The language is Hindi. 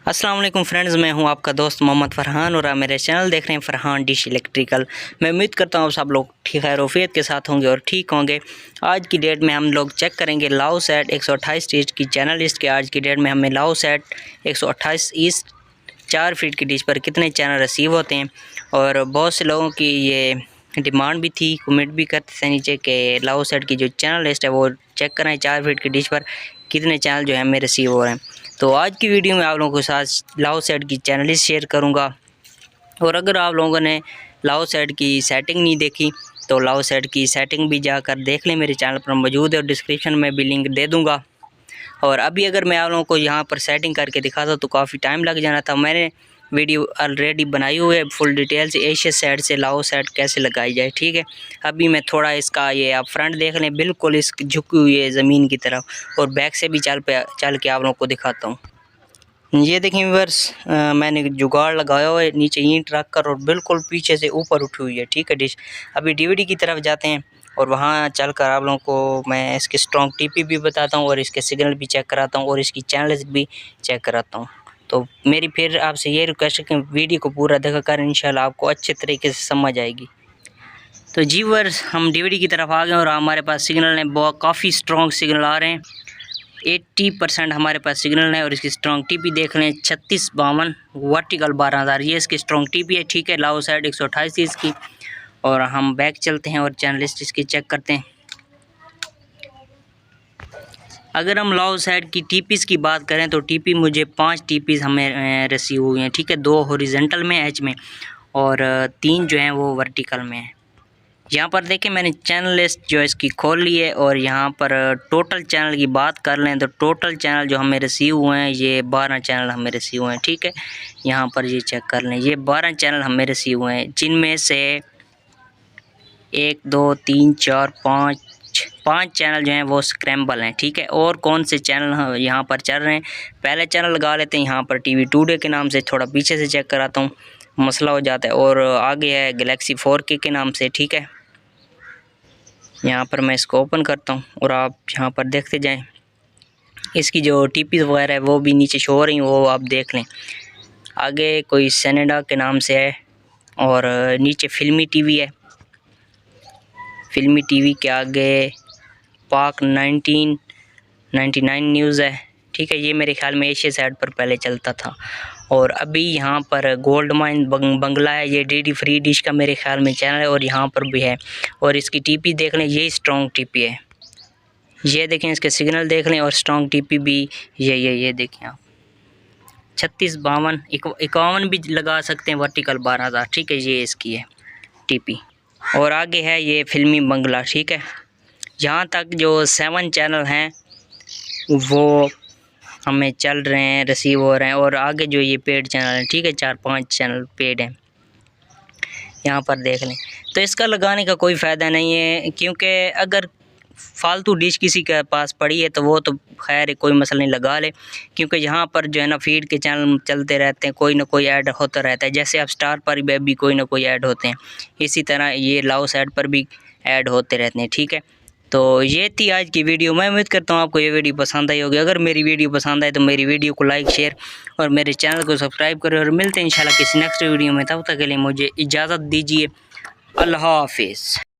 अस्सलाम वालेकुम फ्रेंड्स, मैं हूं आपका दोस्त मोहम्मद फ़रहान और आप मेरे चैनल देख रहे हैं फ़रहान डिश इलेक्ट्रिकल। मैं उम्मीद करता हूं सब लोग ठीक खैरियत के साथ होंगे और ठीक होंगे। आज की डेट में हम लोग चेक करेंगे लाओ सेट 128 इंच की चैनल लिस्ट के। आज की डेट में हमें लाओ सेट 128 इंच 4 फीट की डिश पर कितने चैनल रिसीव होते हैं। और बहुत से लोगों की ये डिमांड भी थी, कमेंट भी करते थे नीचे कि लाओ सेट की जो चैनल लिस्ट है वो चेक करें 4 फीट की डिश पर कितने चैनल जो है हमें रिसीव हो रहे हैं। तो आज की वीडियो में आप लोगों के साथ लाओ सेट की चैनल लिस्ट शेयर करूंगा। और अगर आप लोगों ने लाओ सेट की सेटिंग नहीं देखी तो लाओ सेट की सेटिंग भी जाकर देख लें, मेरे चैनल पर मौजूद है और डिस्क्रिप्शन में भी लिंक दे दूँगा। और अभी अगर मैं आप लोगों को यहाँ पर सेटिंग करके दिखाता तो काफ़ी टाइम लग जाना था। मैंने वीडियो ऑलरेडी बनाई हुई है फुल डिटेल से एशिया सेट से लाओ सेट कैसे लगाई जाए, ठीक है। अभी मैं थोड़ा इसका ये आप फ्रंट देख लें, बिल्कुल इसकी झुकी हुई है ज़मीन की तरफ, और बैक से भी चल के आप लोगों को दिखाता हूँ। ये देखें व्यूअर्स, मैंने जुगाड़ लगाया हुआ है नीचे ईंट रख कर और बिल्कुल पीछे से ऊपर उठी हुई है, ठीक है डिश। अभी डीवीडी की तरफ जाते हैं और वहाँ चलकर आप लोगों को मैं इसकी स्ट्रॉन्ग टीपी भी बताता हूँ और इसके सिग्नल भी चेक कराता हूँ और इसकी चैनल्स भी चेक कराता हूँ। तो मेरी फिर आपसे ये रिक्वेस्ट है कि वीडियो को पूरा देखा कर, इंशाल्लाह आपको अच्छे तरीके से समझ आएगी। तो जी व्यूअर्स, हम डीवीडी की तरफ आ गए और हमारे पास सिग्नल है, बहुत काफ़ी स्ट्रॉन्ग सिग्नल आ रहे हैं। 80% हमारे पास सिग्नल है और इसकी स्ट्रॉन्ग टीपी देख लें 3652 वर्टिकल 12000, ये इसकी स्ट्रॉन्ग टीपी है, ठीक है। लाओ सेट 128 इसकी। और हम बैक चलते हैं और चैनल लिस्ट इसकी चेक करते हैं। अगर हम लाओ सेट की टीपीज़ की बात करें तो टीपी मुझे 5 टीपीज़ हमें रिसीव हुई हैं, ठीक है। 2 हॉरिजॉन्टल में एच में और 3 जो हैं वो वर्टिकल में हैं। यहाँ पर देखें मैंने चैनल लिस्ट जो है इसकी खोल ली है और यहाँ पर टोटल चैनल की बात कर लें तो टोटल चैनल जो हमें रिसीव हुए हैं ये 12 चैनल हमें रिसीव हुए हैं, ठीक है। यहाँ पर ये चेक कर लें, ये 12 चैनल हमें रिसीव हुए हैं, जिनमें से 1 2 3 4 5 चैनल जो हैं वो स्क्रैम्बल हैं, ठीक है। और कौन से चैनल यहाँ पर चल रहे हैं, पहले चैनल लगा लेते हैं यहाँ पर टीवी टुडे के नाम से, थोड़ा पीछे से चेक कराता हूँ मसला हो जाता है। और आगे है गैलेक्सी 4K के नाम से, ठीक है। यहाँ पर मैं इसको ओपन करता हूँ और आप यहाँ पर देखते जाएं, इसकी जो टीपी वगैरह है वो भी नीचे शो हो रही हैं, वो आप देख लें। आगे कोई सेनेडा के नाम से है और नीचे फिल्मी टीवी है, फिल्मी टीवी के आगे पाक 1999 न्यूज़ है, ठीक है। ये मेरे ख्याल में एशिया साइड पर पहले चलता था। और अभी यहाँ पर गोल्ड माइन बंगला है, ये डीडी फ्री डिश का मेरे ख्याल में चैनल है और यहाँ पर भी है। और इसकी टीपी देख लें, ये स्ट्रॉन्ग टीपी है, ये देखें इसके सिग्नल देख लें और स्ट्रॉन्ग टीपी भी ये देखें आप 3652 51 भी लगा सकते हैं वर्टिकल 12000, ठीक है। ये इसकी है टीपी। और आगे है ये फिल्मी बंगला, ठीक है। यहाँ तक जो 7 चैनल हैं वो हमें चल रहे हैं, रिसीव हो रहे हैं। और आगे जो ये पेड चैनल है, ठीक है, 4-5 चैनल पेड हैं, यहाँ पर देख लें। तो इसका लगाने का कोई फ़ायदा नहीं है, क्योंकि अगर फालतू डिश किसी के पास पड़ी है तो वो तो खैर कोई मसला नहीं, लगा ले। क्योंकि यहाँ पर जो है ना फीड के चैनल चलते रहते हैं, कोई ना कोई ऐड होता रहता है। जैसे आप स्टार पर भी कोई ना कोई ऐड होते हैं, इसी तरह ये लाओ सेट पर भी ऐड होते रहते हैं, ठीक है। तो ये थी आज की वीडियो। मैं उम्मीद करता हूँ आपको ये वीडियो पसंद आई होगी। अगर मेरी वीडियो पसंद आए तो मेरी वीडियो को लाइक शेयर और मेरे चैनल को सब्सक्राइब करें। और मिलते हैं इंशाल्लाह किसी नेक्स्ट वीडियो में, तब तक के लिए मुझे इजाज़त दीजिए। अल्लाह हाफिज़।